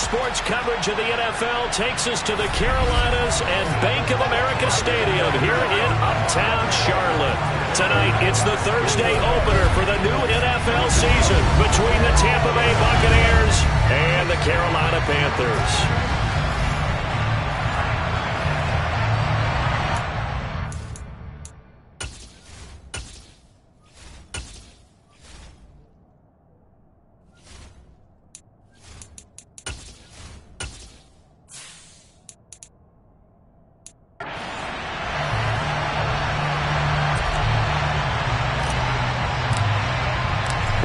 Sports coverage of the NFL takes us to the Carolinas and Bank of America Stadium here in Uptown Charlotte. Tonight, it's the Thursday opener for the new NFL season between the Tampa Bay Buccaneers and the Carolina Panthers.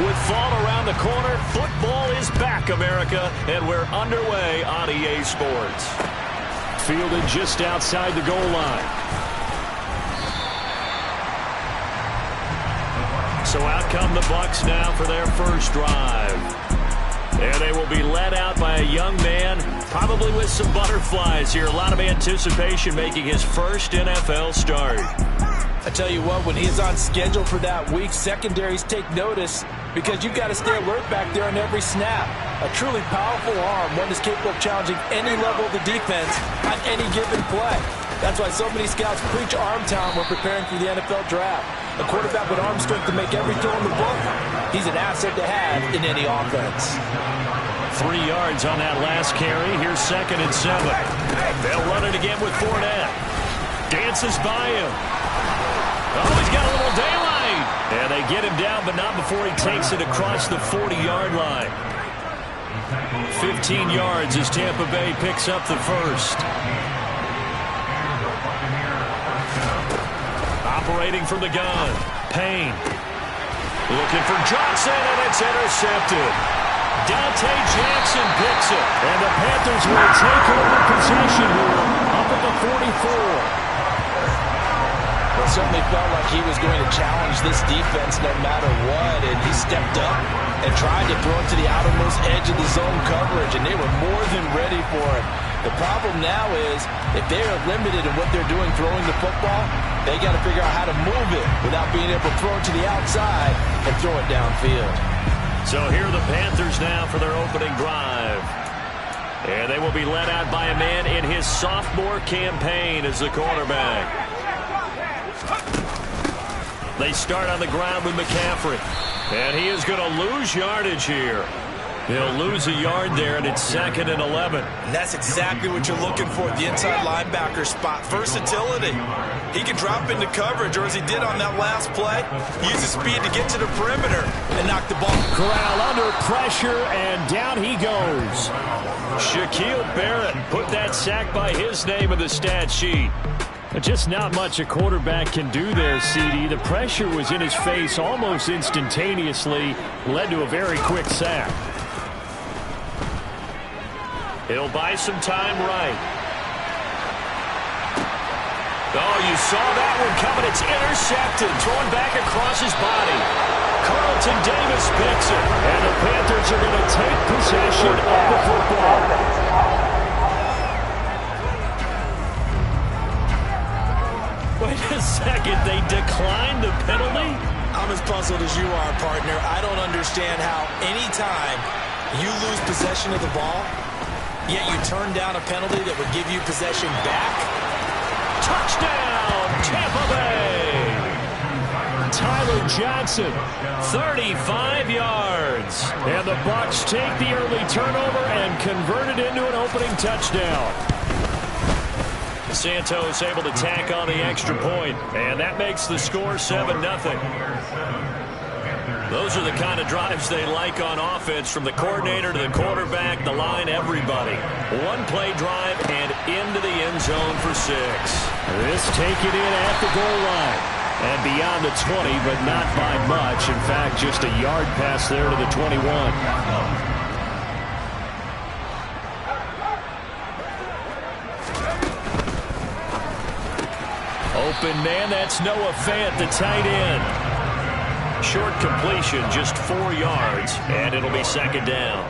With fall around the corner, football is back, America, and we're underway on EA Sports. Fielded just outside the goal line. So out come the Bucs now for their first drive. And they will be led out by a young man, probably with some butterflies here. A lot of anticipation making his first NFL start. I tell you what, when he's on schedule for that week, secondaries take notice because you've got to stay alert back there on every snap. A truly powerful arm, one that's capable of challenging any level of the defense on any given play. That's why so many scouts preach arm talent when preparing for the NFL draft. A quarterback with arm strength to make every throw in the book, he's an asset to have in any offense. 3 yards on that last carry. Here's 2nd and 7. They'll run it again with Fournette. Dances by him. Oh, he's got a little daylight. And they get him down, but not before he takes it across the 40-yard line. 15 yards as Tampa Bay picks up the first. Operating from the gun. Payne. Looking for Johnson, and it's intercepted. Dante Jackson picks it. And the Panthers will take over possession here up at the 44. It certainly felt like he was going to challenge this defense no matter what, and he stepped up and tried to throw it to the outermost edge of the zone coverage, and they were more than ready for it. The problem now is if they are limited in what they're doing throwing the football, they got to figure out how to move it without being able to throw it to the outside and throw it downfield. So here are the Panthers now for their opening drive. And they will be led out by a man in his sophomore campaign as the quarterback. They start on the ground with McCaffrey. And he is going to lose yardage here. He'll lose a yard there, and it's 2nd and 11. And that's exactly what you're looking for at the inside linebacker spot. Versatility. He can drop into coverage, or as he did on that last play, use his speed to get to the perimeter and knock the ball. Corral under pressure, and down he goes. Shaquille Barrett put that sack by his name in the stat sheet. Just not much a quarterback can do there, CD. The pressure was in his face almost instantaneously, led to a very quick sack. He'll buy some time right. Oh, you saw that one coming. It's intercepted, thrown back across his body. Carlton Davis picks it, and the Panthers are going to take possession of the football. Wait a second, they declined the penalty? I'm as puzzled as you are, partner. I don't understand how any time you lose possession of the ball, yet you turn down a penalty that would give you possession back. Touchdown, Tampa Bay! Tyler Johnson, 35 yards. And the Bucs take the early turnover and convert it into an opening touchdown. Santos able to tack on the extra point, and that makes the score 7-0. Those are the kind of drives they like on offense, from the coordinator to the quarterback, the line, everybody. One-play drive and into the end zone for 6. This take it in at the goal line and beyond the 20, but not by much. In fact, just a yard pass there to the 21. Open man, that's Noah Fant, the tight end. Short completion, just 4 yards, and it'll be 2nd down.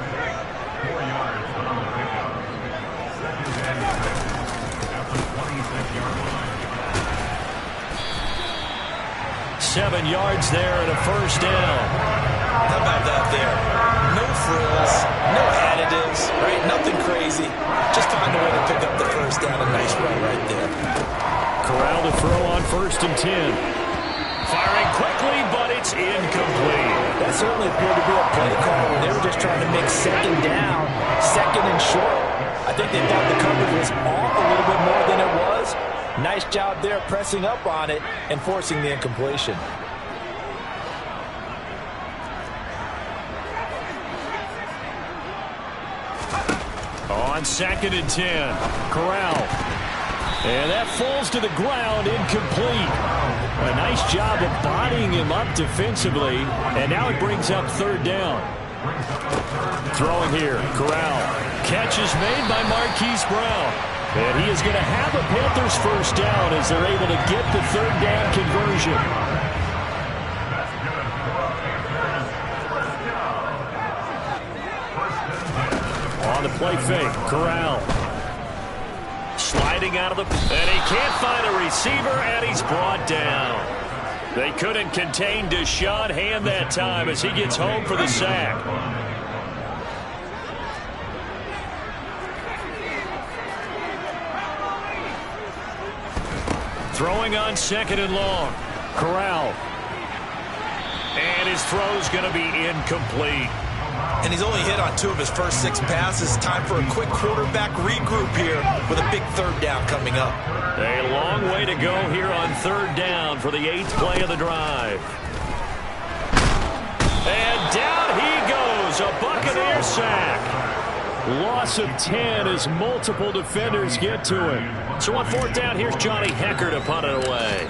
7 yards there and a first down. How about that there? No frills, no additives, right? Nothing 10. Firing quickly, but it's incomplete. That certainly appeared to be a play call when they were just trying to make second down, second and short. I think they thought the coverage was off a little bit more than it was. Nice job there pressing up on it and forcing the incompletion. On 2nd and 10, Corral. And that falls to the ground, incomplete. A nice job of bodying him up defensively, and now it brings up 3rd down. Throwing here, Corral. Catch is made by Marquise Brown. And he is going to have a Panthers 1st down as they're able to get the 3rd down conversion. On the play fake, Corral. Sliding out of the... And he can't find a receiver, and he's brought down. They couldn't contain Deshaun Hand that time as he gets home for the sack. Throwing on 2nd and long. Corral. And his throw's going to be incomplete. And he's only hit on 2 of his first 6 passes. Time for a quick quarterback regroup here with a big 3rd down coming up. A long way to go here on 3rd down for the 8th play of the drive. And down he goes. A Buccaneer sack. Loss of 10 as multiple defenders get to him. So on 4th down, here's Johnny Hecker to punt it away.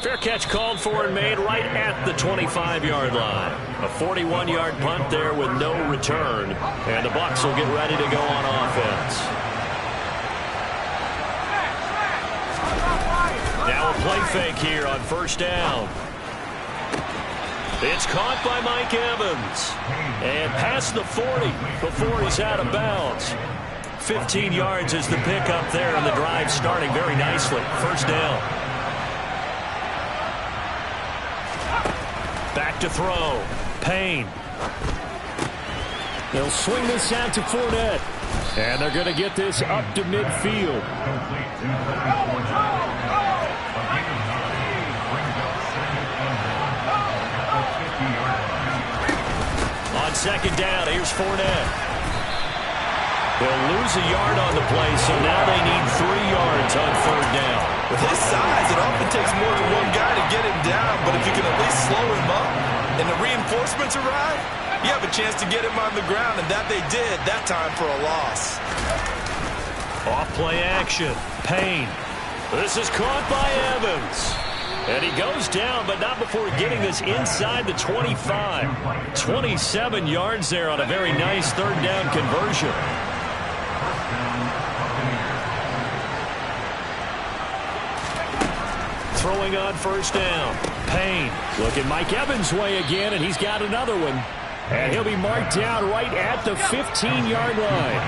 Fair catch called for and made right at the 25-yard line. A 41-yard punt there with no return. And the Bucs will get ready to go on offense. Now a play fake here on 1st down. It's caught by Mike Evans. And past the 40 before he's out of bounds. 15 yards is the pickup there, and the drive starting very nicely. 1st down. Back to throw. Payne. They'll swing this out to Fournette. And they're going to get this up to midfield. On 2nd down, here's Fournette. They'll lose a yard on the play, so now they need 3 yards on 3rd down. With his size, it often takes more than one guy to get him down, but if you can at least slow him up and the reinforcements arrive, you have a chance to get him on the ground, and that they did that time for a loss. Off play action. Payne. This is caught by Evans. And he goes down, but not before getting this inside the 25. 27 yards there on a very nice 3rd down conversion. Throwing on 1st down. Payne looking Mike Evans' way again, and he's got another one. And he'll be marked down right at the 15-yard line.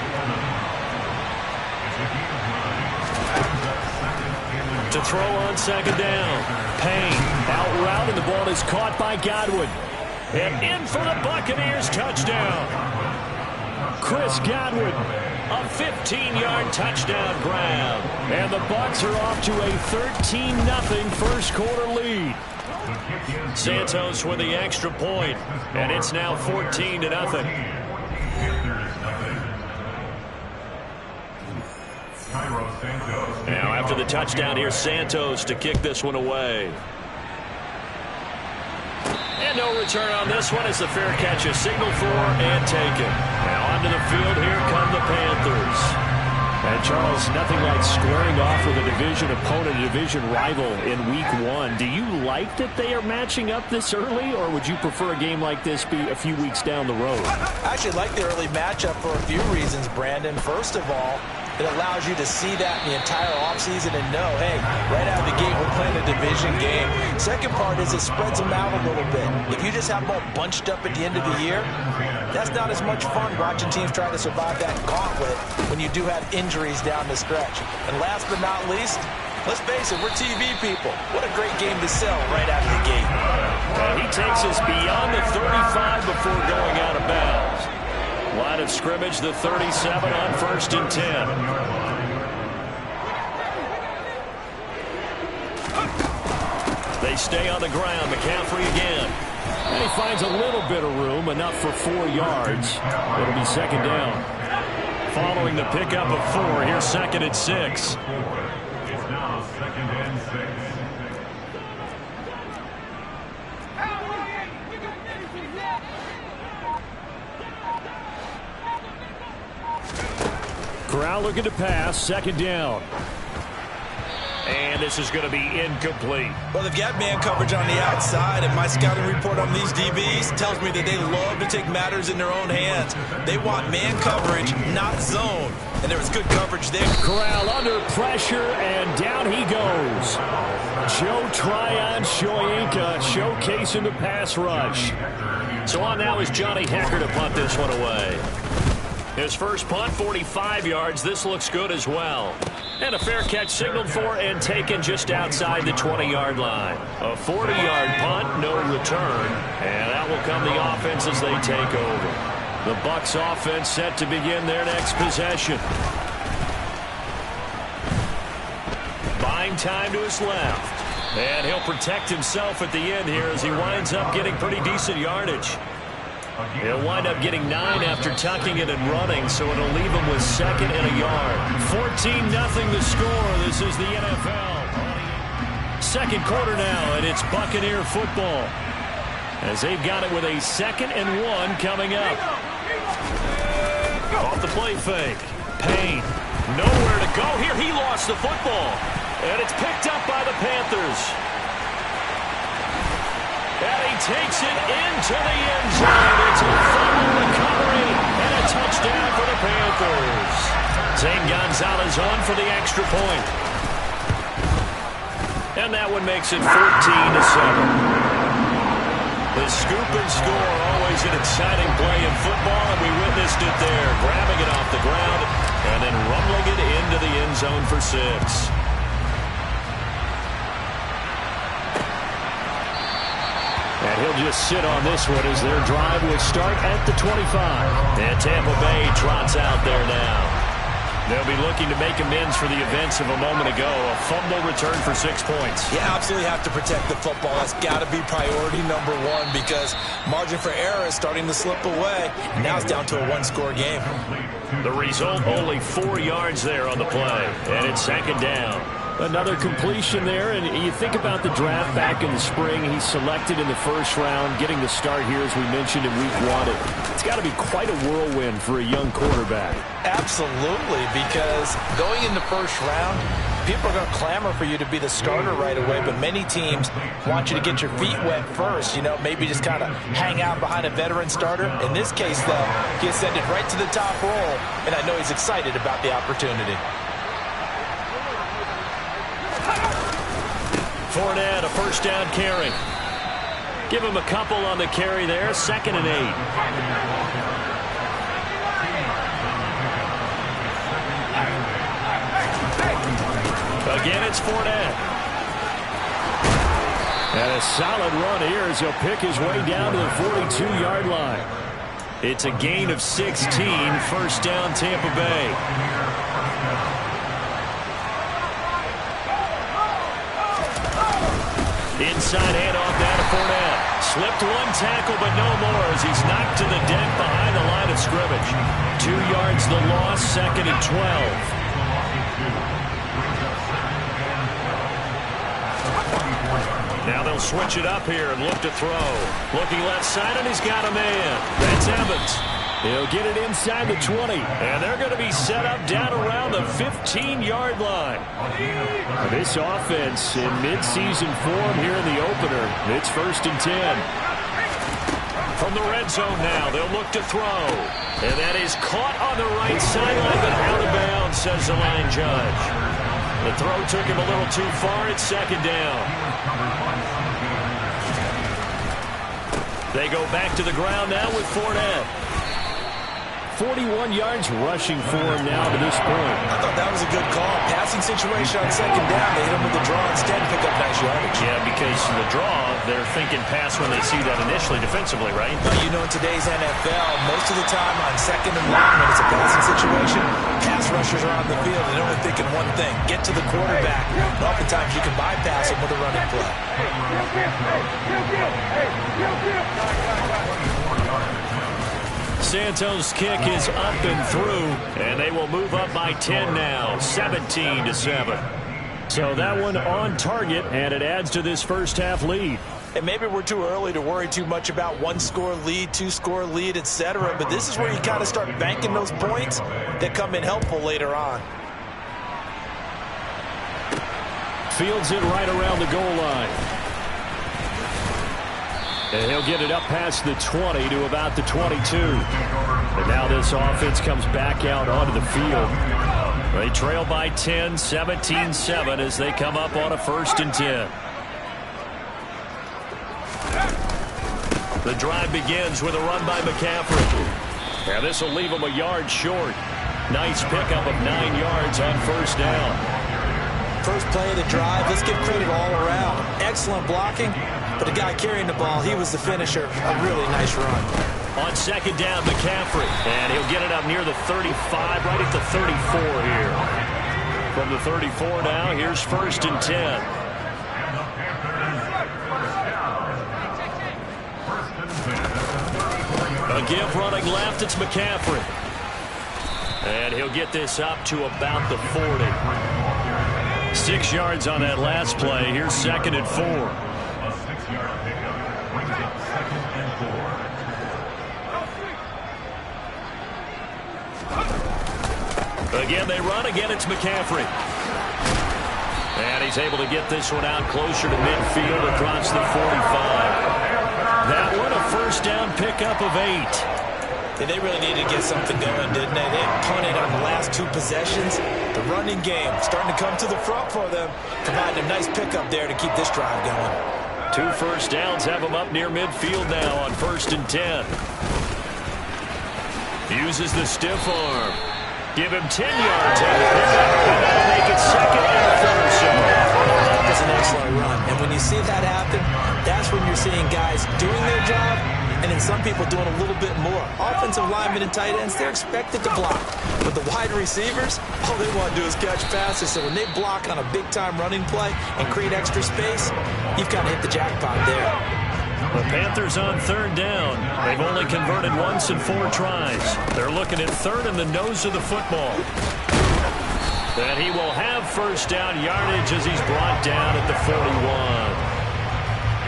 To throw on 2nd down. Payne out route, and the ball is caught by Godwin. And in for the Buccaneers touchdown. Chris Godwin, a 15-yard touchdown grab. And the Bucs are off to a 13-0 first quarter lead. Santos with the extra point, and it's now 14-0. Now after the touchdown, here's Santos to kick this one away. And no return on this one as the fair catch is signaled for and taken. Now onto the field, here come the Panthers. And Charles, nothing like squaring off with a division opponent, a division rival in week 1. Do you like that they are matching up this early, or would you prefer a game like this be a few weeks down the road? I actually like the early matchup for a few reasons, Brandon. First of all, it allows you to see that in the entire offseason and know, hey, right out of the gate, we're playing a division game. Second part is it spreads them out a little bit. If you just have them all bunched up at the end of the year, that's not as much fun watching teams try to survive that gauntlet when you do have injuries down the stretch. And last but not least, let's face it, we're TV people. What a great game to sell right out of the gate. And he takes us beyond the 35 before going out of bounds. Line of scrimmage, the 37 on 1st and 10. They stay on the ground. McCaffrey again. And he finds a little bit of room, enough for 4 yards. It'll be 2nd down. Following the pickup of 4, here's 2nd and 6. It's now 2nd and 6. Corral looking to pass, 2nd down. And this is going to be incomplete. Well, they've got man coverage on the outside, and my scouting report on these DBs tells me that they love to take matters in their own hands. They want man coverage, not zone. And there was good coverage there. Corral under pressure, and down he goes. Joe Tryon-Shoyinka showcasing the pass rush. So on now is Johnny Hekker to punt this one away. His first punt, 45 yards. This looks good as well. And a fair catch signaled for and taken just outside the 20-yard line. A 40-yard punt, no return. And that will come the offense as they take over. The Bucs offense set to begin their next possession. Buying time to his left. And he'll protect himself at the end here as he winds up getting pretty decent yardage. He'll wind up getting 9 after tucking it and running, so it'll leave him with 2nd and a yard. 14-0 the score. This is the NFL. 2nd quarter now, and it's Buccaneer football. As they've got it with a 2nd and 1 coming up. Off the play fake. Payne. Nowhere to go here. He lost the football. And it's picked up by the Panthers. And he takes it into the end zone. It's a fumble recovery and a touchdown for the Panthers. Zane Gonzalez on for the extra point. And that one makes it 14-7. The scoop and score, always an exciting play in football, and we witnessed it there. Grabbing it off the ground and then rumbling it into the end zone for 6. And he'll just sit on this one as their drive will start at the 25. And Tampa Bay trots out there now. They'll be looking to make amends for the events of a moment ago. A fumble return for 6 points. You absolutely have to protect the football. That's got to be priority number 1 because margin for error is starting to slip away. And now it's down to a 1-score game. The result, only 4 yards there on the play. And it's 2nd down. Another completion there, and you think about the draft back in the spring. He's selected in the 1st round, getting the start here, as we mentioned, in week 1. It's got to be quite a whirlwind for a young quarterback. Absolutely, because going in the 1st round, people are going to clamor for you to be the starter right away, but many teams want you to get your feet wet first, maybe just kind of hang out behind a veteran starter. In this case, though, he ascended right to the top role, and I know he's excited about the opportunity. Fournette, a 1st down carry. Give him a couple on the carry there. 2nd and 8. Again, it's Fournette. And a solid run here as he'll pick his way down to the 42-yard line. It's a gain of 16. 1st down, Tampa Bay. Inside handoff now to Fournette. Slipped 1 tackle, but no more as he's knocked to the deck behind the line of scrimmage. 2 yards the loss, 2nd and 12. Now they'll switch it up here and look to throw. Looking left side, and he's got a man. That's Evans. He'll get it inside the 20, and they're going to be set up down around the 15-yard line. This offense in midseason form here in the opener. It's 1st and 10. From the red zone now, they'll look to throw. And that is caught on the right sideline, but out of bounds, says the line judge. The throw took him a little too far. It's 2nd down. They go back to the ground now with Fournette. 41 yards rushing for him now to this point. I thought that was a good call. Passing situation on second down. They hit him with the draw instead and pick up nice yardage. Yeah, because the draw, they're thinking pass when they see that initially defensively, right? Well, you know, in today's NFL, most of the time on second and long, when it's a passing situation, pass rushers are on the field and they're only thinking one thing: get to the quarterback. And oftentimes you can bypass him with a running play. Santos' kick is up and through, and they will move up by 10 now, 17-7. So that one on target, and it adds to this first half lead. And maybe we're too early to worry too much about one-score lead, two-score lead, etc. But this is where you kind of start banking those points that come in helpful later on. Fields it right around the goal line. And he'll get it up past the 20 to about the 22. And now this offense comes back out onto the field. They trail by 10, 17-7 as they come up on a 1st and 10. The drive begins with a run by McCaffrey. And this will leave him a yard short. Nice pickup of 9 yards on 1st down. First play of the drive, let's give credit all around. Excellent blocking, but the guy carrying the ball, he was the finisher. A really nice run. On 2nd down, McCaffrey. And he'll get it up near the 35, right at the 34 here. From the 34 now, here's 1st and 10. A give running left, it's McCaffrey. And he'll get this up to about the 40. 6 yards on that last play. Here's 2nd and 4. A 6-yard pickup brings up 2nd and 4. Again, they run. Again, it's McCaffrey. And he's able to get this one out closer to midfield across the 45. That one, a 1st down pickup of 8. They really needed to get something going, didn't they? They punted on the last 2 possessions. The running game starting to come to the front for them, providing a nice pickup there to keep this drive going. 2 1st downs have them up near midfield now on 1st and 10. Uses the stiff arm. Give him 10 yards on the pickup, and that'll make it 2nd and 4 or so. That was an excellent run, and when you see that happen, that's when you're seeing guys doing their job, and then some people doing a little bit more. Offensive linemen and tight ends, they're expected to block. But the wide receivers, all they want to do is catch passes. So when they block on a big-time running play and create extra space, you've kind of hit the jackpot there. The Panthers on 3rd down. They've only converted once in 4 tries. They're looking at 3rd in the nose of the football. And he will have 1st down yardage as he's brought down at the 41.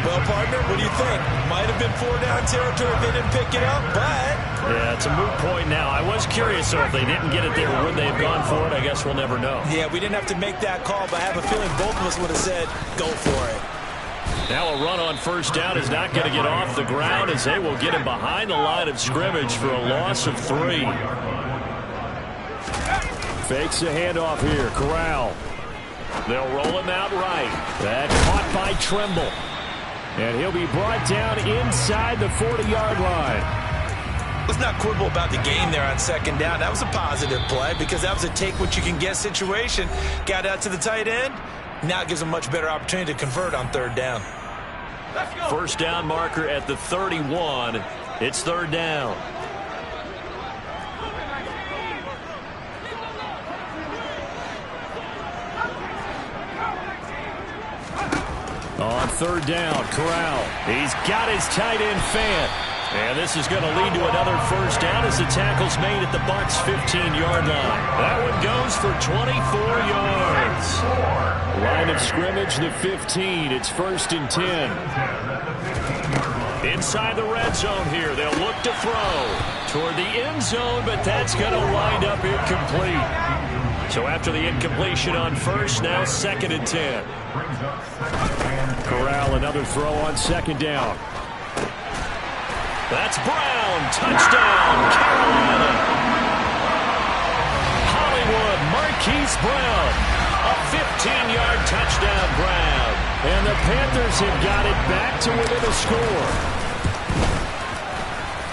Well, partner, what do you think? Might have been 4-down territory if they didn't pick it up, but... Yeah, it's a moot point now. I was curious, so if they didn't get it there, would they have gone for it? I guess we'll never know. Yeah, we didn't have to make that call, but I have a feeling both of us would have said, go for it. Now a run on 1st down is not going to get off the ground as they will get him behind the line of scrimmage for a loss of 3. Fakes a handoff here. Corral. They'll roll him out right. That caught by Tremble. And he'll be brought down inside the 40-yard line. Let's not quibble about the game there on 2nd down. That was a positive play because that was a take-what-you-can-get situation. Got out to the tight end. Now it gives them a much better opportunity to convert on 3rd down. 1st down marker at the 31. It's 3rd down. On 3rd down, Corral. He's got his tight end Fant. And this is going to lead to another 1st down as the tackle's made at the Bucs' 15-yard line. That one goes for 24 yards. Line of scrimmage, the 15. It's 1st and 10. Inside the red zone here. They'll look to throw toward the end zone, but that's going to wind up incomplete. So after the incompletion on 1st, now 2nd and 10. Corral, another throw on 2nd down. That's Brown. Touchdown, Carolina. Hollywood, Marquise Brown. A 15-yard touchdown grab. And the Panthers have got it back to within a score.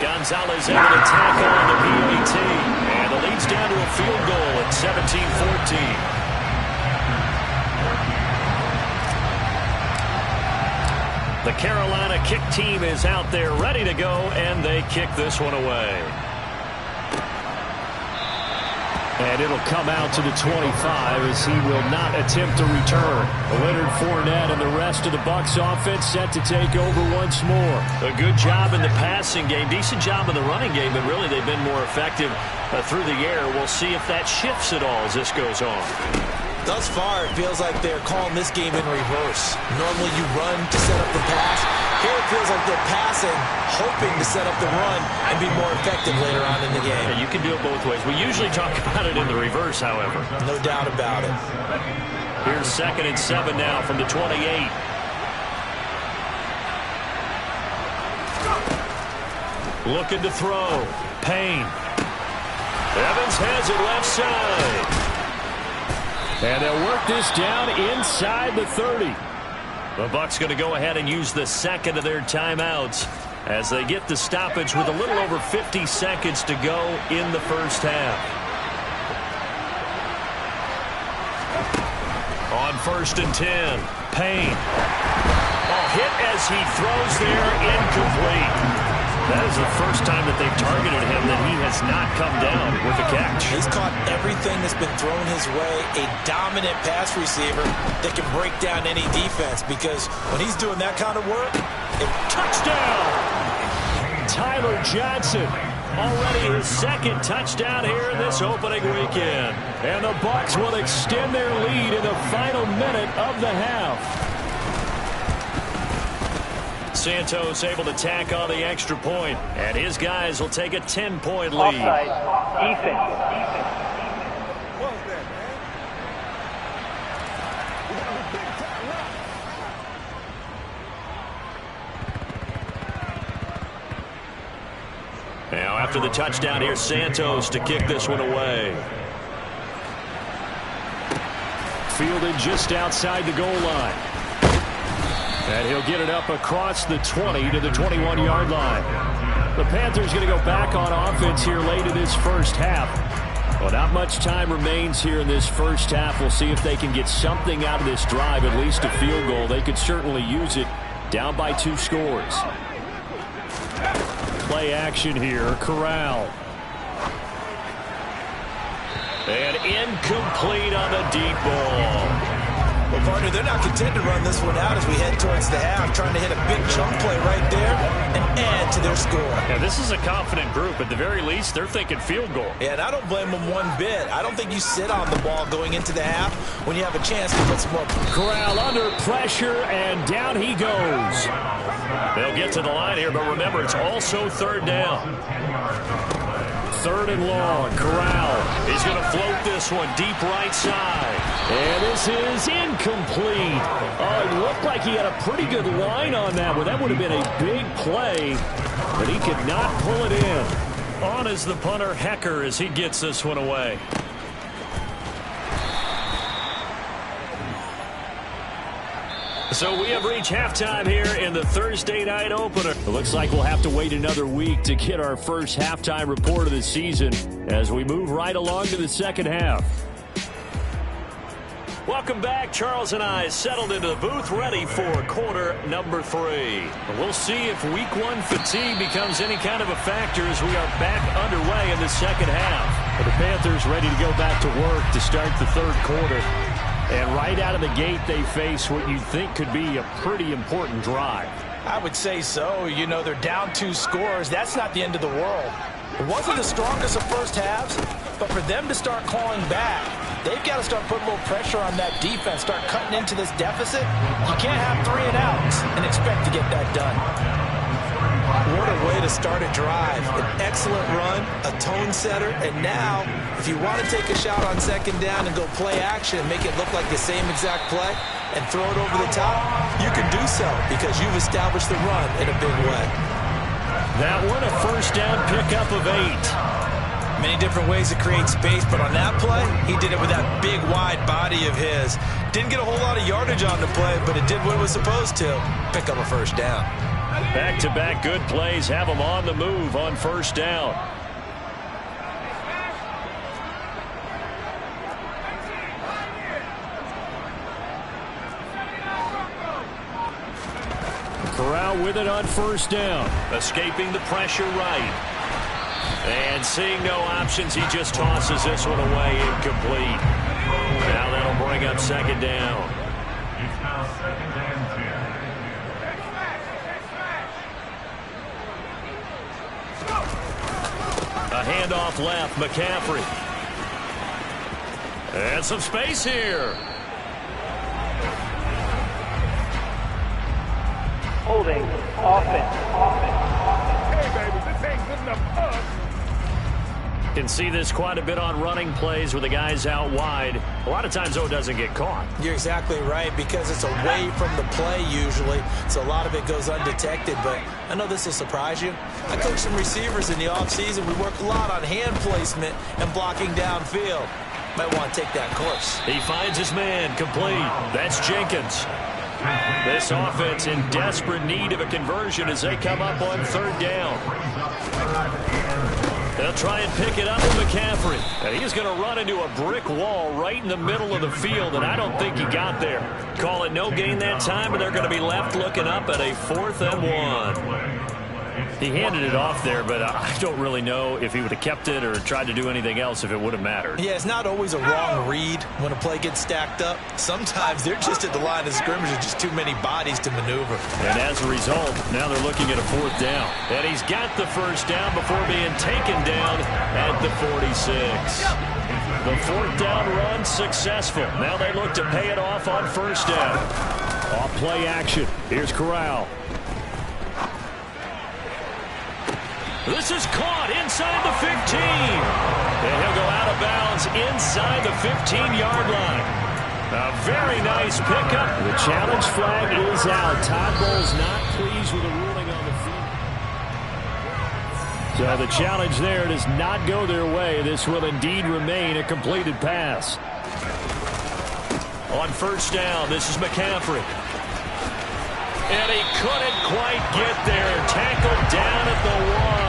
Gonzalez able to tackle on the PAT. And the lead's down to a field goal at 17-14. The Carolina kick team is out there ready to go, and they kick this one away. And it'll come out to the 25 as he will not attempt to return. Leonard Fournette and the rest of the Bucs offense set to take over once more. A good job in the passing game, decent job in the running game, but really they've been more effective through the air. We'll see if that shifts at all as this goes on. Thus far, it feels like they're calling this game in reverse. Normally you run to set up the pass. Here it feels like they're passing, hoping to set up the run and be more effective later on in the game. Yeah, you can do it both ways. We usually talk about it in the reverse, however. No doubt about it. Here's 2nd and 7 now from the 28. Looking to throw. Payne. Evans has it left side. And they'll work this down inside the 30. The Bucs going to go ahead and use the second of their timeouts as they get the stoppage with a little over 50 seconds to go in the first half. On 1st and 10, Payne. Hit as he throws there, incomplete. That is the first time that they've targeted him that he has not come down with a catch. He's caught everything that's been thrown his way. A dominant pass receiver that can break down any defense, because when he's doing that kind of work, touchdown! Tyler Johnson, already his 2nd touchdown here in this opening weekend. And the Bucs will extend their lead in the final minute of the half. Santos able to tack on the extra point, and his guys will take a 10-point lead. Offside. Defense. Now after the touchdown, here's Santos to kick this one away. Fielded just outside the goal line. And he'll get it up across the 20 to the 21-yard line. The Panthers going to go back on offense here late in this first half. Well, not much time remains here in this first half. We'll see if they can get something out of this drive, at least a field goal. They could certainly use it, down by 2 scores. Play action here, Corral. And incomplete on the deep ball. well, partner, they're not content to run this one out as we head towards the half, trying to hit a big chunk play right there and add to their score. Yeah, this is a confident group. At the very least, they're thinking field goal. Yeah, and I don't blame them one bit. I don't think you sit on the ball going into the half when you have a chance to put some more. Corral under pressure, and down he goes. They'll get to the line here, but remember, it's also third down. 3rd and long. Corral. He's going to float this one deep right side. And this is incomplete. Oh, it looked like he had a pretty good line on that one. That would have been a big play, but he could not pull it in. On is the punter, Hecker, as he gets this one away. So we have reached halftime here in the Thursday night opener. It looks like we'll have to wait another week to get our first halftime report of the season as we move right along to the second half. Welcome back. Charles and I settled into the booth ready for quarter number 3. We'll see if week 1 fatigue becomes any kind of a factor as we are back underway in the second half. But the Panthers ready to go back to work to start the third quarter. And right out of the gate, they face what you'd think could be a pretty important drive. I would say so. You know, they're down 2 scores. That's not the end of the world. It wasn't the strongest of first halves, but for them to start clawing back, they've got to start putting a little pressure on that defense, start cutting into this deficit. You can't have 3 and outs and expect to get that done. What a way to start a drive. An excellent run, a tone setter, and now, if you want to take a shot on second down and go play action, make it look like the same exact play, and throw it over the top, you can do so because you've established the run in a big way. That one, a first down pickup of 8. Many different ways to create space, but on that play, he did it with that big, wide body of his. Didn't get a whole lot of yardage on the play, but it did what it was supposed to. Pick up a first down. Back-to-back good plays have them on the move on first down. Corral with it on first down. Escaping the pressure right. And seeing no options, he just tosses this one away incomplete. Now that'll bring up second down. It's now second and 10. A handoff left, McCaffrey. And some space here. Holding offense. Hey, baby, this ain't good enough for us. Can see this quite a bit on running plays with the guys out wide. A lot of times, though, it doesn't get caught. You're exactly right, because it's away from the play usually, so a lot of it goes undetected. But I know this will surprise you. I coach some receivers in the offseason. We work a lot on hand placement and blocking downfield. Might want to take that course. He finds his man, complete. That's Jenkins. This offense in desperate need of a conversion as they come up on third down. They'll try and pick it up with McCaffrey. And he's going to run into a brick wall right in the middle of the field, and I don't think he got there. Call it no gain that time, and they're going to be left looking up at a 4th and 1. He handed it off there, but I don't really know if he would have kept it or tried to do anything else if it would have mattered. Yeah, it's not always a wrong read when a play gets stacked up. Sometimes they're just at the line of scrimmage with just too many bodies to maneuver. And as a result, now they're looking at a 4th down. And he's got the first down before being taken down at the 46. The 4th down run successful. Now they look to pay it off on first down. Off play action. Here's Corral. This is caught inside the 15. And he'll go out of bounds inside the 15-yard line. A very nice pickup. The challenge flag is out. Todd Bowles not pleased with the ruling on the field. So the challenge there does not go their way. This will indeed remain a completed pass. On first down, this is McCaffrey. And he couldn't quite get there. Tackled down at the 1.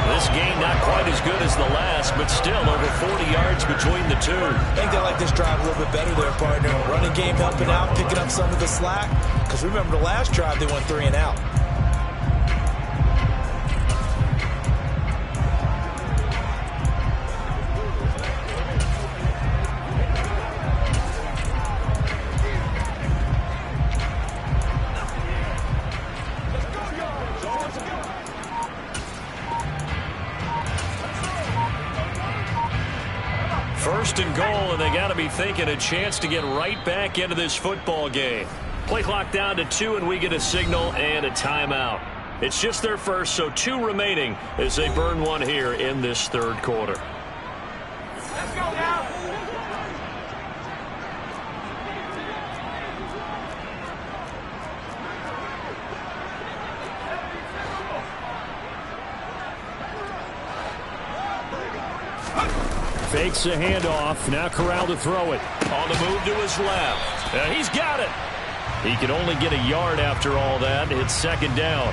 This game not quite as good as the last, but still over 40 yards between the two. I think they like this drive a little bit better there, partner. Running game helping out, picking up some of the slack. Because remember the last drive, they went 3 and out. First and goal, and they got to be thinking a chance to get right back into this football game. Play clock down to 2, and we get a signal and a timeout. It's just their first, so 2 remaining as they burn one here in this third quarter. Let's go now. Fakes a handoff. Now Corral to throw it. On the move to his left. He's got it. He can only get a yard after all that. It's second down.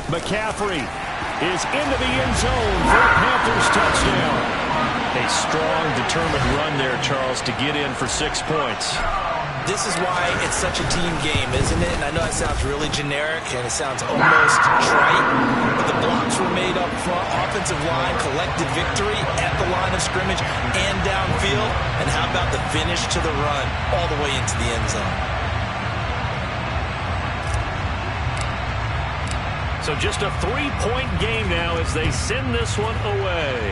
McCaffrey is into the end zone for a Panthers touchdown. A strong, determined run there, Charles, to get in for 6 points. This is why it's such a team game, isn't it? And I know that sounds really generic and it sounds almost trite, but the blocks were made up front. Offensive line, collected victory at the line of scrimmage and downfield. And how about the finish to the run all the way into the end zone? So just a 3-point game now as they send this one away.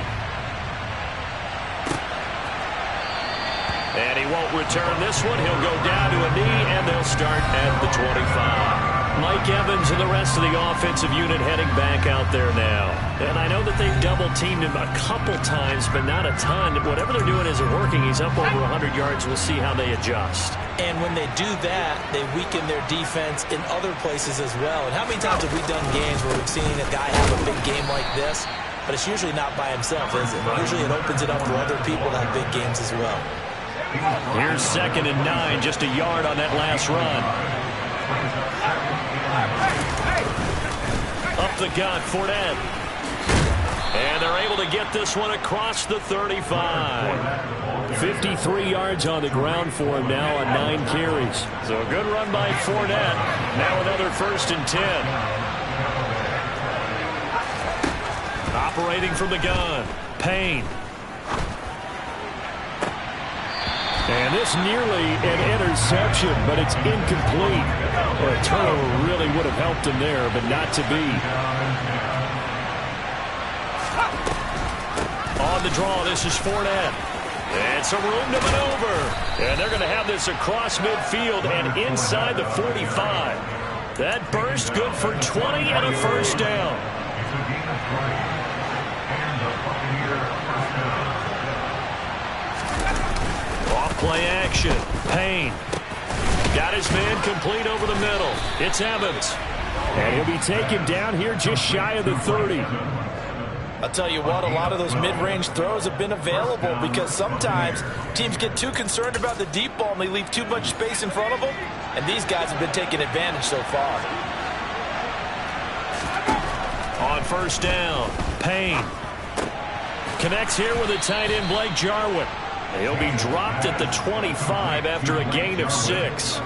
And he won't return this one. He'll go down to a knee, and they'll start at the 25. Mike Evans and the rest of the offensive unit heading back out there now. And I know that they've double-teamed him a couple times, but not a ton. Whatever they're doing isn't working. He's up over 100 yards. We'll see how they adjust. And when they do that, they weaken their defense in other places as well. And how many times have we done games where we've seen a guy have a big game like this, but it's usually not by himself, is it? Usually it opens it up for other people to have big games as well. Here's 2nd and 9, just a yard on that last run. Up the gut, Fournette. And they're able to get this one across the 35. 53 yards on the ground for him now on 9 carries. So a good run by Fournette. Now another 1st and 10. Operating from the gun, Payne. And this nearly an interception, but it's incomplete. Well, a turnover really would have helped him there, but not to be. On the draw, this is Fournette. And some room to maneuver. And they're going to have this across midfield and inside the 45. That burst good for 20 and a 1st down. Off-play action. Payne. Got his man complete over the middle. It's Evans. And he'll be taken down here just shy of the 30. I'll tell you what, a lot of those mid-range throws have been available because sometimes teams get too concerned about the deep ball and they leave too much space in front of them. And these guys have been taking advantage so far. On 1st down, Payne. Connects here with the tight end, Blake Jarwin. He'll be dropped at the 25 after a gain of 6.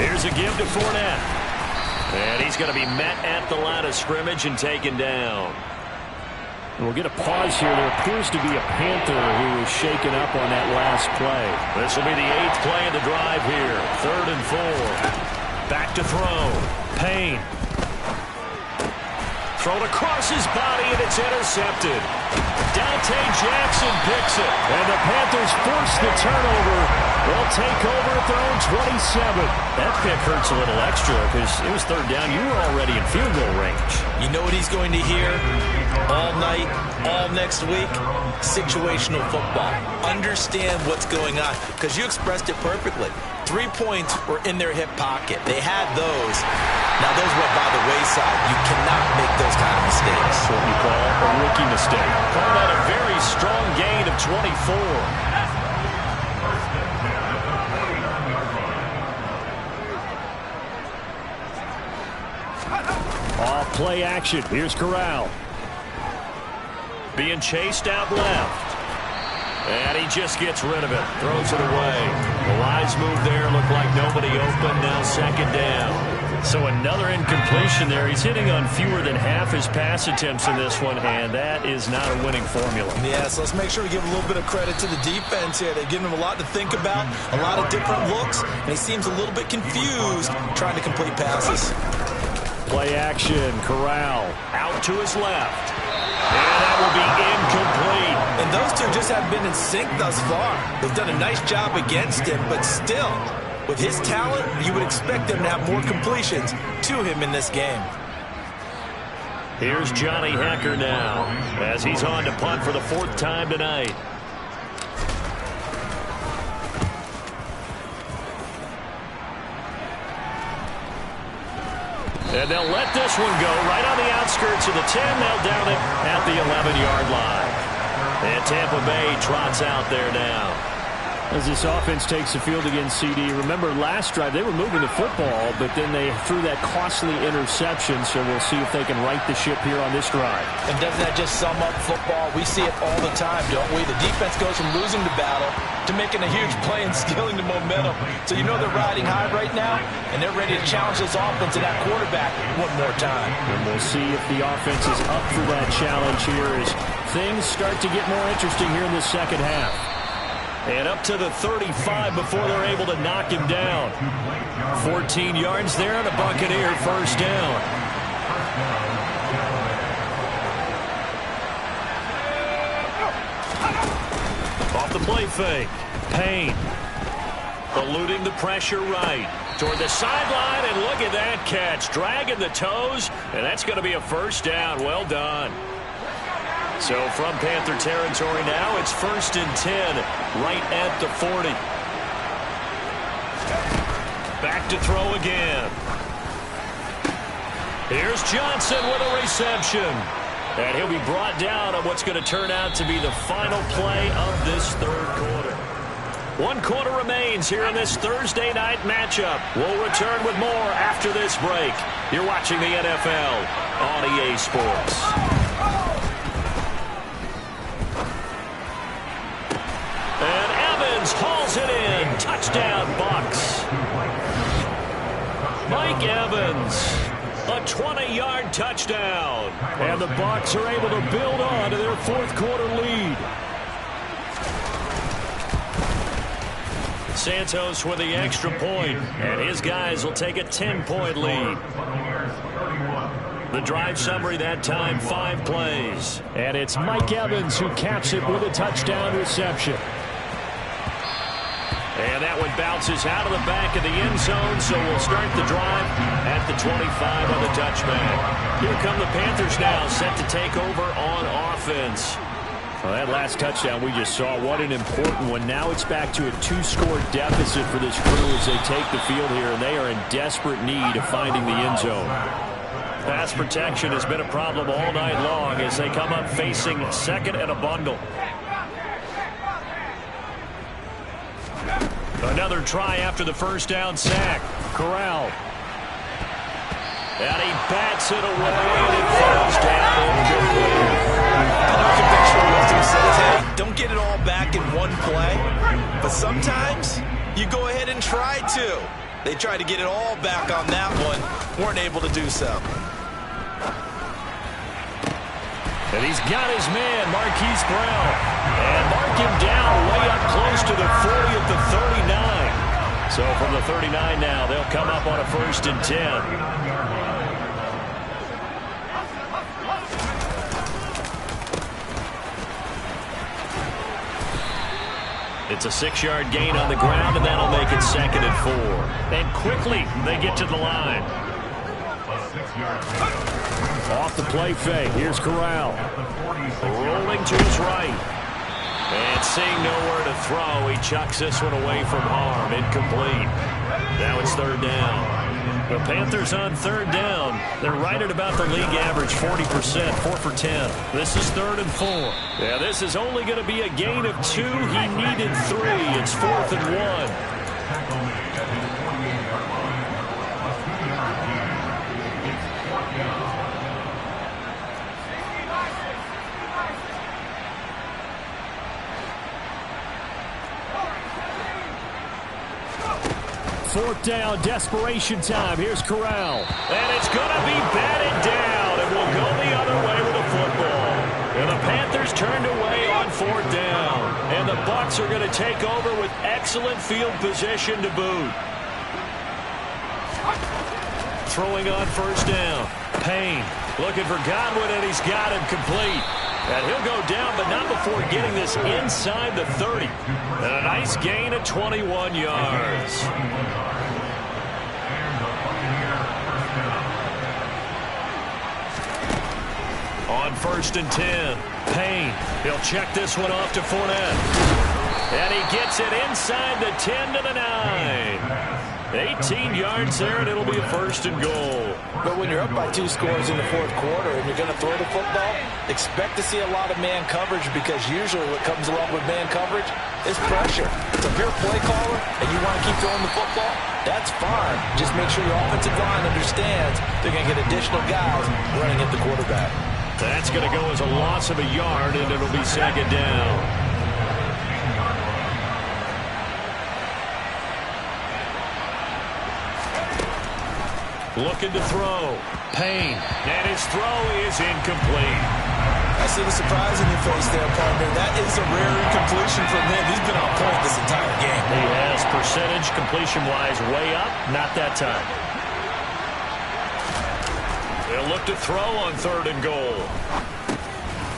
Here's a give to Fournette. And he's going to be met at the line of scrimmage and taken down. We'll get a pause here. There appears to be a Panther who was shaken up on that last play. This will be the 8th play of the drive here. 3rd and 4. Back to throw. Payne. Thrown across his body, and it's intercepted. Dante Jackson picks it. And the Panthers force the turnover. They'll take over at their own 27. That pick hurts a little extra because it was 3rd down. You were already in field goal range. You know what he's going to hear all night, all next week? Situational football. Understand what's going on because you expressed it perfectly. 3 points were in their hip pocket. They had those. Now, those went by the wayside. You cannot make those kind of mistakes. That's what you call a rookie mistake. Call that a very strong gain of 24. Off play action. Here's Corral. Being chased out left. And he just gets rid of it. Throws it away. The wise move there. Looked like nobody open. Now 2nd down. So another incompletion there. He's hitting on fewer than half his pass attempts in this one, and that is not a winning formula. Yeah, so let's make sure we give a little bit of credit to the defense here. They've given him a lot to think about, a lot of different looks, and he seems a little bit confused trying to complete passes. Play action, Corral. Out to his left. And that will be incomplete. And those two just haven't been in sync thus far. They've done a nice job against him, but still, with his talent, you would expect them to have more completions to him in this game. Here's Johnny Hecker now as he's on to punt for the 4th time tonight. And they'll let this one go right on the outskirts of the 10. They'll down it at the 11-yard line. And Tampa Bay trots out there now. As this offense takes the field against CD, remember last drive they were moving the football, but then they threw that costly interception, so we'll see if they can right the ship here on this drive. And doesn't that just sum up football? We see it all the time, don't we? The defense goes from losing the battle to making a huge play and stealing the momentum. So you know they're riding high right now, and they're ready to challenge this offense and that quarterback one more time. And we'll see if the offense is up for that challenge here as things start to get more interesting here in the second half. And up to the 35 before they're able to knock him down. 14 yards there and a Buccaneer 1st down. the play fake. Payne. Eluding the pressure right. Toward the sideline, and look at that catch. Dragging the toes, and that's going to be a first down. Well done. So from Panther territory now, it's 1st and 10, right at the 40. Back to throw again. Here's Johnson with a reception. And he'll be brought down on what's going to turn out to be the final play of this third quarter. 1 quarter remains here in this Thursday night matchup. We'll return with more after this break. You're watching the NFL on EA Sports. And Evans hauls it in. Touchdown, Bucs. Mike Evans. A 20-yard touchdown. And the Bucs are able to build on to their 4th quarter lead. Santos with the extra point, and his guys will take a 10-point lead. The drive summary that time, 5 plays. And it's Mike Evans who caps it with a touchdown reception. And that one bounces out of the back of the end zone, so we'll start the drive at the 25 on the touchback. Here come the Panthers now, set to take over on offense. Well, that last touchdown we just saw, what an important one. Now it's back to a 2-score deficit for this crew as they take the field here, and they are in desperate need of finding the end zone. Pass protection has been a problem all night long as they come up facing 2nd and a bundle. Another try after the first down sack. Corral. And he bats it away, and it falls down incomplete. Conventional wisdom says, hey, don't get it all back in one play. But sometimes you go ahead and try to. They tried to get it all back on that one. Weren't able to do so. And he's got his man, Marquise Brown. And mark him down way up close to the 40 at the 39. So from the 39 now, they'll come up on a 1st and 10. It's a 6-yard gain on the ground, and that'll make it 2nd and 4. And quickly, they get to the line. Off the play fake. Here's Corral. Rolling to his right. And seeing nowhere to throw, he chucks this one away from harm. Incomplete. Now it's 3rd down. The Panthers on 3rd down. They're right at about the league average, 40%, 4 for 10. This is 3rd and 4. Yeah, this is only going to be a gain of 2. He needed 3. It's 4th and 1. 4th down, desperation time. Here's Corral. And it's going to be batted down, and we'll go the other way with the football. And the Panthers turned away on 4th down. And the Bucs are going to take over with excellent field position to boot. Throwing on 1st down. Payne looking for Godwin, and he's got him complete. And he'll go down, but not before getting this inside the 30. And a nice gain of 21 yards. On 1st and 10, Payne. He'll check this one off to Fournette. And he gets it inside the 10 to the 9. 18 yards there, and it'll be a 1st and goal. But when you're up by 2 scores in the 4th quarter and you're going to throw the football, expect to see a lot of man coverage, because usually what comes along with man coverage is pressure. So if you're a play caller and you want to keep throwing the football, that's fine. Just make sure your offensive line understands they're going to get additional guys running at the quarterback. That's going to go as a loss of a yard, and it'll be 2nd down. Looking to throw. Payne. And his throw is incomplete. I see the surprise in your face there, partner. That is a rare incompletion from him. He's been on point this entire game. He has percentage completion-wise way up. Not that time. They'll look to throw on 3rd and goal.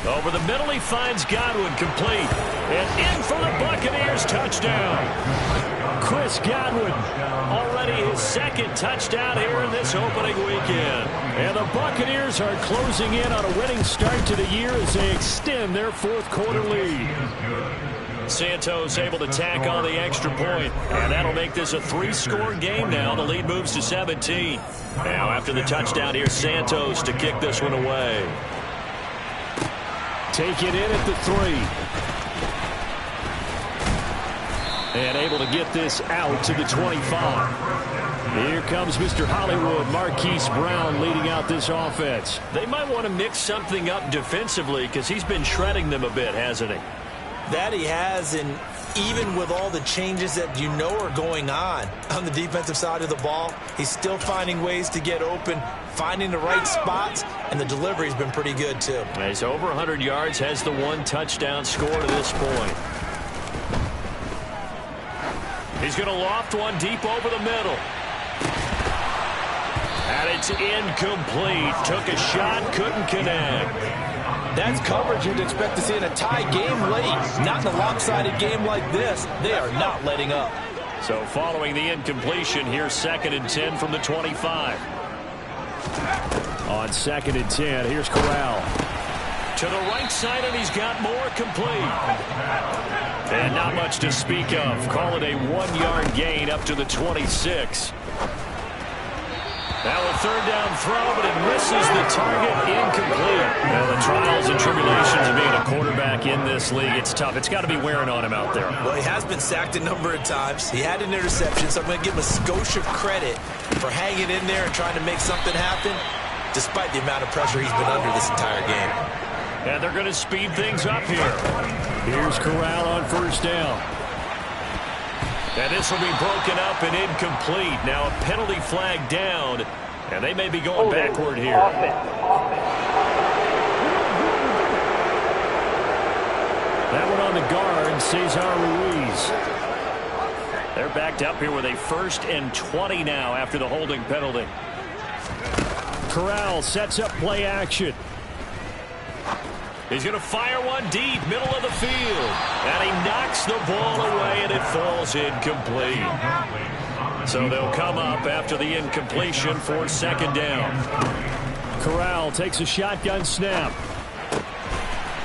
Over the middle, he finds Godwin, complete. And in for the Buccaneers, touchdown. Chris Godwin, already his second touchdown here in this opening weekend. And the Buccaneers are closing in on a winning start to the year as they extend their fourth quarter lead. Santos able to tack on the extra point, and that'll make this a 3-score game now. The lead moves to 17. Now after the touchdown, here's Santos to kick this one away. Take it in at the 3. And able to get this out to the 25. Here comes Mr. Hollywood, Marquise Brown, leading out this offense. They might want to mix something up defensively because he's been shredding them a bit, hasn't he? That he has, and even with all the changes that you know are going on the defensive side of the ball, he's still finding ways to get open, finding the right spots, and the delivery's been pretty good too. He's over 100 yards, has the 1 touchdown score to this point. He's going to loft one deep over the middle. And it's incomplete. Took a shot, couldn't connect. That's coverage you'd expect to see in a tie game late. Not in a lopsided game like this. They are not letting up. So following the incompletion, here's 2nd and 10 from the 25. On 2nd and 10, here's Corral. To the right side, and he's got more, complete. And not much to speak of. Call it a 1-yard gain up to the 26. Now a 3rd down throw, but it misses the target, incomplete. Now the trials and tribulations of being a quarterback in this league, it's tough. It's got to be wearing on him out there. Well, he has been sacked a number of times. He had an interception, so I'm going to give him a skosh of credit for hanging in there and trying to make something happen, despite the amount of pressure he's been under this entire game. And they're going to speed things up here. Here's Corral on 1st down. And this will be broken up and incomplete. Now a penalty flag down, and they may be going backward here. That one on the guard, Cesar Ruiz. They're backed up here with a 1st and 20 now after the holding penalty. Corral sets up play action. He's going to fire one deep, middle of the field. And he knocks the ball away, and it falls incomplete. So they'll come up after the incompletion for 2nd down. Corral takes a shotgun snap.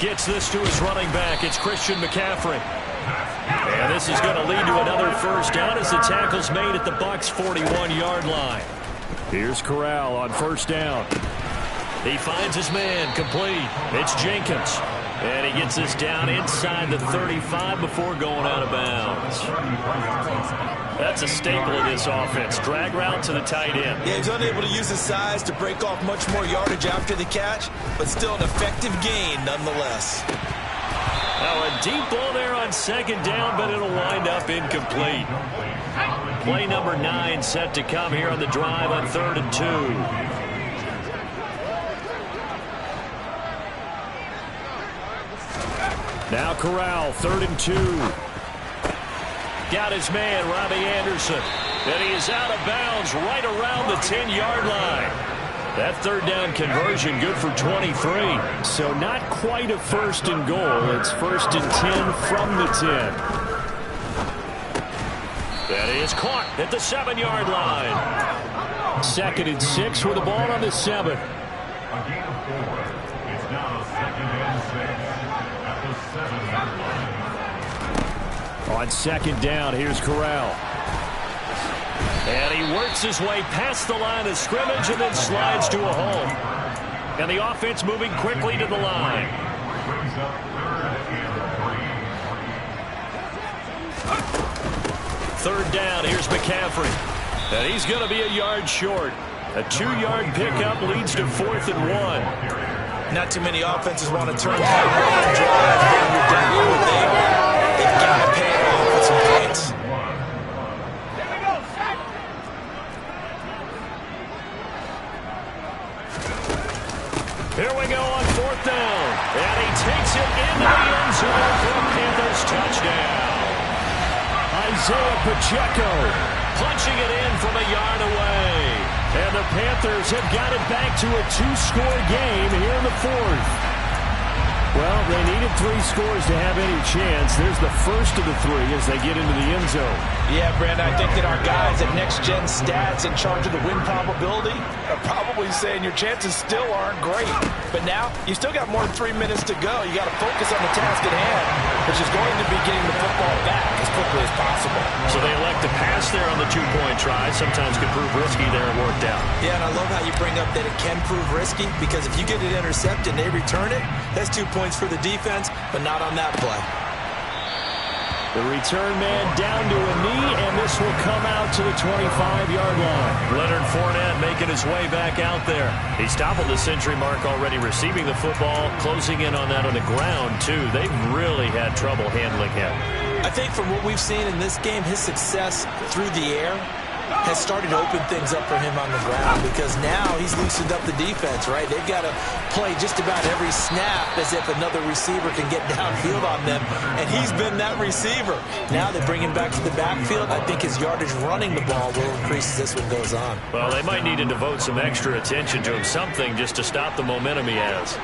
Gets this to his running back. It's Christian McCaffrey. And this is going to lead to another 1st down as the tackle's made at the Bucs' 41-yard line. Here's Corral on 1st down. He finds his man, complete. It's Jenkins. And he gets this down inside the 35 before going out of bounds. That's a staple of this offense. Drag route to the tight end. Yeah, he's unable to use his size to break off much more yardage after the catch, but still an effective gain nonetheless. Now a deep ball there on 2nd down, but it'll wind up incomplete. Play number 9 set to come here on the drive on 3rd and 2. Now Corral, 3rd and 2. Got his man, Robbie Anderson. And he is out of bounds right around the 10-yard line. That 3rd down conversion good for 23. So not quite a 1st and goal. It's 1st and 10 from the 10. That is caught at the 7-yard line. 2nd and 6 with the ball on the 7. A gain of 4. It's now 2nd and 6 at the 7-yard line. On 2nd down, here's Corral. And he works his way past the line of scrimmage and then slides to a hole. And the offense moving quickly to the line. Brings up 3rd and 3rd down, here's McCaffrey. And he's going to be a yard short. A 2-yard pickup leads to 4th and 1. Not too many offenses want to turn that long drive when you're down with there. They've got to pay it off with some points. Here we go on 4th down. And he takes it into the end zone for a Panthers touchdown. Isaiah Pacheco Punching it in from a yard away. And the Panthers have got it back to a 2-score game here in the 4th. Well, they needed 3 scores to have any chance. There's the first of the 3 as they get into the end zone. Yeah, Brandon, I think that our guys at Next Gen Stats in charge of the win probability are probably saying your chances still aren't great. But now, you still got more than 3 minutes to go. You got to focus on the task at hand, which is going to be getting the football back as quickly as possible. So they elect to pass there on the 2-point try. Sometimes could prove risky there. It worked out. Yeah, and I love how you bring up that it can prove risky, because if you get it intercepted and they return it, that's 2 points for the defense, but not on that play. The return man down to a knee, and this will come out to the 25-yard line. Leonard Fournette making his way back out there. He's toppled the century mark already, receiving the football, closing in on that on the ground, too. They've really had trouble handling him. I think from what we've seen in this game, his success through the air has started to open things up for him on the ground, because now he's loosened up the defense, right? They've got to play just about every snap as if another receiver can get downfield on them, and he's been that receiver. Now they bring him back to the backfield. I think his yardage running the ball will increase as this one goes on. Well, they might need to devote some extra attention to him, something just to stop the momentum he has.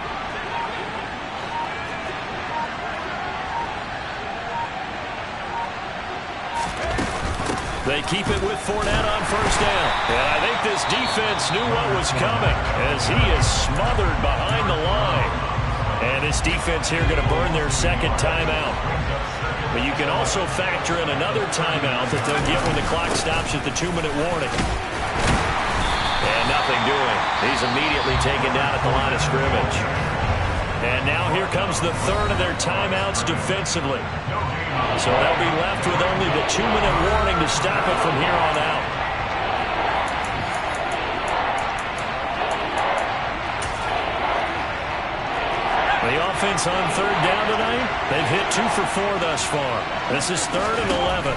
They keep it with Fournette on first down. And I think this defense knew what was coming as he is smothered behind the line. And this defense here going to burn their second timeout. But you can also factor in another timeout that they'll get when the clock stops at the 2-minute warning. And nothing doing. He's immediately taken down at the line of scrimmage. And now here comes the third of their timeouts defensively. So they'll be left with only the 2-minute warning to stop it from here on out. The offense on third down tonight, they've hit 2 for 4 thus far. This is 3rd and 11.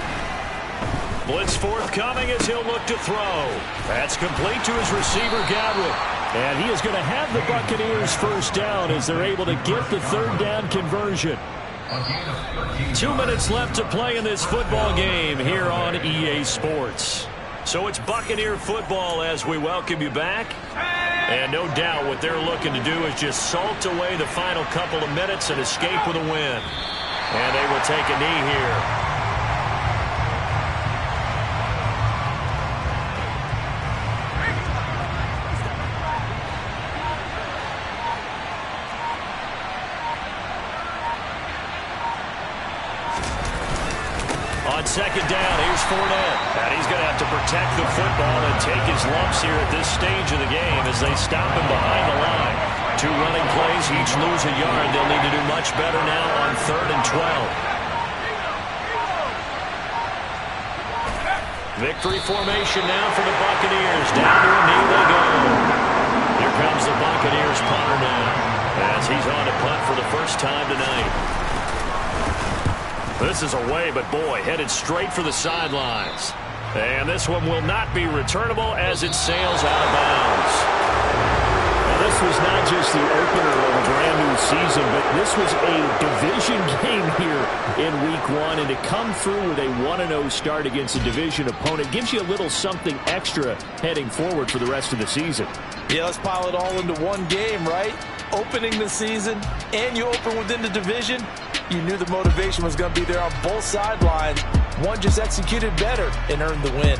Blitz forthcoming as he'll look to throw. That's complete to his receiver, Godwin. And he is going to have the Buccaneers first down as they're able to get the third down conversion. 2 minutes left to play in this football game here on EA Sports. So it's Buccaneer football as we welcome you back. And no doubt what they're looking to do is just salt away the final couple of minutes and escape with a win. And they will take a knee here. On second down, here's Fournette. And he's going to have to protect the football and take his lumps here at this stage of the game as they stop him behind the line. 2 running plays, each lose a yard. They'll need to do much better now on 3rd and 12. Victory formation now for the Buccaneers. Down to a knee they go. Here comes the Buccaneers punter now as he's on to punt for the first time tonight. This is away, but boy, headed straight for the sidelines. And this one will not be returnable as it sails out of bounds. Now, this was not just the opener of a brand new season, but this was a division game here in Week 1. And to come through with a 1-0 start against a division opponent gives you a little something extra heading forward for the rest of the season. Yeah, let's pile it all into one game, right? Opening the season, and you open within the division. You knew the motivation was going to be there on both sidelines. One just executed better and earned the win.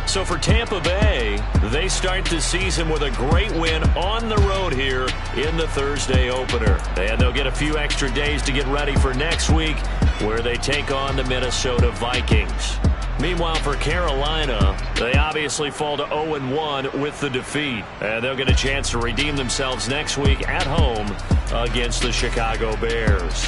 So for Tampa Bay, they start the season with a great win on the road here in the Thursday opener. And they'll get a few extra days to get ready for next week, where they take on the Minnesota Vikings. Meanwhile, for Carolina, they obviously fall to 0-1 with the defeat. And they'll get a chance to redeem themselves next week at home against the Chicago Bears.